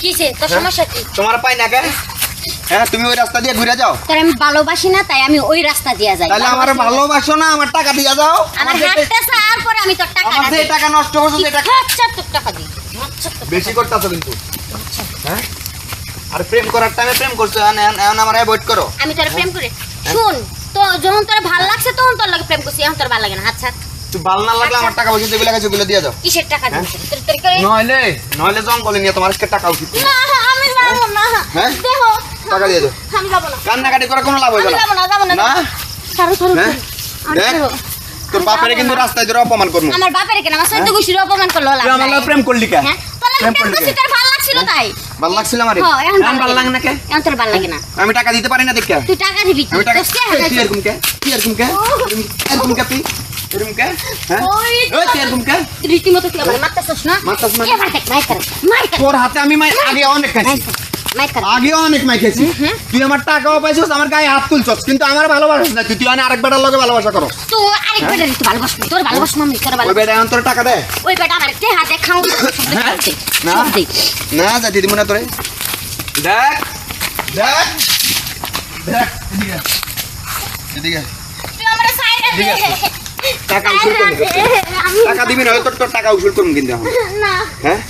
কিসে তোর সমস্যা কি? তোমার পাই না কেন? হ্যাঁ তুমি ওই রাস্তা দিয়ে ঘুরে যাও। তোর আমি ভালোবাসি না তাই আমি ওই রাস্তা দিয়ে যাই। তাহলে আমার ভালোবাসো না, আমার টাকা দিয়ে যাও। আমার হাতটা সার পরে আমি তোর টাকা আমার যে টাকা নষ্ট করছো সেটা আচ্ছা তোর টাকা দি। আচ্ছা তোর বেশি করতেছো কিন্তু। হ্যাঁ আর প্রেম করার টাইমে প্রেম করছো, এখন আমার অ্যাভয়েড করো। আমি তোর প্রেম করে শুন তো, যখন তোর ভালো লাগছে তখন তোর লাগে প্রেম করছি, এখন তোর ভালো লাগে না। আচ্ছা তুই ভালো না লাগলে আমার টাকা পয়সা যেগুলো আছে ওগুলো দিয়ে যাও। কিসের টাকা দিবি তোর তোর করে? নইলে জঙ্গলে নিয়ে তোমার আজকে টাকা উচিত। না আমি যাব না। হ্যাঁ দেখো টাকা দিয়ে দাও। আমি যাব না। কান্নাকাটি করে কোনো লাভ হবে না। যাব না না সারো সারো। হ্যাঁ দেখ তোর বাপেরে কিন্তু রাস্তায় ধরে অপমান করবো। আমার বাপের কেন আমার সৈন্য গুছির অপমান করলো লাভ তুই আমার নাই। লগে প্রেম করলি কে? হ্যাঁ তোর লাগে প্রেম করছি, তোর ভালো লাগছিল তাই। ভালো লাগছিল আমারে? হ্যাঁ এখন ভালো লাগে না কে? এখন তোর ভালো লাগে না। আমি টাকা দিতে পারি না দেখ কে? তুই টাকা দিবি কি? আমি টাকা তোর চেহারা তুই এরকম কে? তুই এরকম কে? এরকম কে তুই? এরকম কে? হ্যাঁ ওই ওই তুই এরকম কে? রীতিমতো তুই আমার মারতেছস না? মারতাছ না? এবার দেখ মাইর কর। তোর হাতে আমি আগে অনেক খাইছি, মাইর কর। আগে অনেক মাই খেয়েছি। তুই আমার টাকাও পাইছিস, আমার গায়ে হাত তুলছস, কিন্তু আমার ভালোবাসিস না। তুই আরেক বেটার লগে ভালোবাসা করো। তো আরেক বেটা তুই ভালোবাসবি, তোর ভালোবাসবো আমি, তোর ওই ভালোবাসবো। বেটা এখন তোর টাকা দে। ওই বেটা আমার চেহারা দেখাও হ্যাঁ? না সব দে। না যা দিদি মনে তোরে দেখ দেখ দেখ এদিকে এদিকে তুই আমার সাইডে দে। টাকা উসুল করুন। আমি টাকা দিবি না, তোর তোর টাকা উসুল করুন কিন্তু এখন। না হ্যাঁ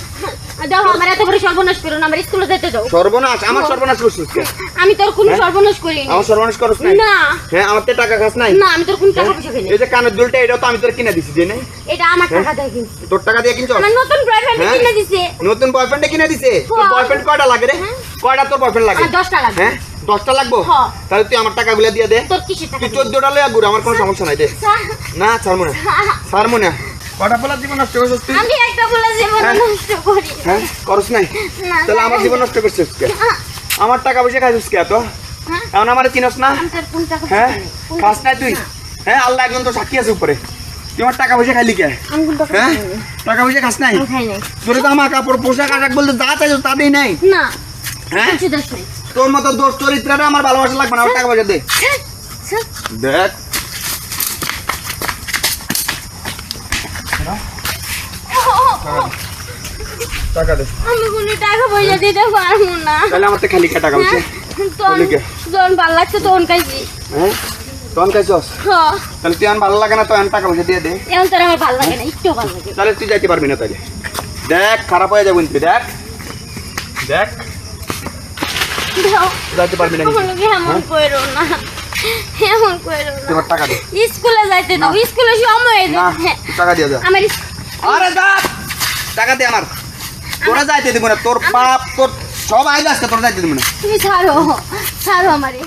দেখো আমার এত বড় সর্বনাশ করো না, আমার স্কুলে যেতে দাও। সর্বনাশ? আমার সর্বনাশ করছিস কে? আমি তোর কোনো সর্বনাশ করি আমার সর্বনাশ করছ নাই? না হ্যাঁ আমার তো টাকা খাস নাই। না আমি তোর কোনো টাকা পয়সা খাই না। এই যে কানের দুলটা এটাও তো আমি তোর কিনে দিছি, জেনে? এটা আমার টাকা দিয়ে কিনছি। তোর টাকা দিয়ে কিনছস? আমার নতুন বয়ফ্রেন্ড হ্যাঁ? কিনে দিছে। নতুন বয়ফ্রেন্ডে কিনে দিছে? তোর হ্যাঁ। বয়ফ্রেন্ড কয়টা লাগে রে? কয়টা তোর বয়ফ্রেন্ড লাগে? আমার 10টা লাগবে। হ্যাঁ 10টা লাগবে? হ্যাঁ। তাহলে তুই আমার টাকাগুলো দিয়ে দে। তোর কিসের টাকা? তুই 14টা লইয়া ঘুর, আমার কোনো সমস্যা নাই, দে। না ছাড়মু না, ছাড়মু না। কয়টা বলা জীবন নষ্ট করছিস তুই? আমি একটা বলে জীবন হ্যাঁ। নষ্ট করি। হ্যাঁ করছ নাই? না, তাহলে আমার জীবন নষ্ট করছিস কে? আমার টাকা পয়সা খাইছিস কে তো? হ্যাঁ? এখন আমার চিনস না? আমি তোর কোন টাকা হ্যাঁ পয়সা নেই। খাস নাই তুই? হ্যাঁ আল্লাহ একজন তো সাক্ষী আছে উপরে। তুই আমার টাকা পয়সা খাইলি কে? আমি কোন টাকা হ্যাঁ পয়সা নেই। টাকা পয়সা খাস নাই? আমি খাই নাই। তোরে তো আমার কাপড় পোশাক আশাক বলতে যা চাইছো তা দেই নাই। না হ্যাঁ কিছু দোষ নেই। তোর মতো দোষ চরিত্রটা আমার ভালোবাসা লাগবে না, আমার টাকা পয়সা দে। স্যার, দেখ টাকা দে। আমি কোনো টাকা পয়সা দিতে পারবো না। তাহলে আমার তো খালি কে টাকা পয়সা? তখন লিখে। যখন ভালো লাগছে তখন খাইছি। হ্যাঁ তখন খাইছস? হ্যাঁ, তাহলে তুই আমার ভালো লাগে না, তো এখন টাকা পয়সা দিয়ে দে। এখন তোর আমার ভালো লাগে না, একটু ভালো লাগে। তাহলে তুই যাইতে পারবি না। তাহলে দেখ খারাপ হয়ে যাবো তুই, দেখ দেখ দাও, যাইতে পারবি না কিন্তু। আমার লগে এমন কইরো না, এমন কইরো তুই আমার না। টাকা দে। স্কুলে যাইতে দাও, স্কুলে সময় না হয়ে তুই টাকা দিয়ে যা। আমার আরে যা টাকা দে আমার। তোরা যাইতে দিব না, তোর বাপ তোর সব আইলে আজকে তোরা যাইতে দিব না। তুমি ছাড়ো, ছাড়ো আমারে।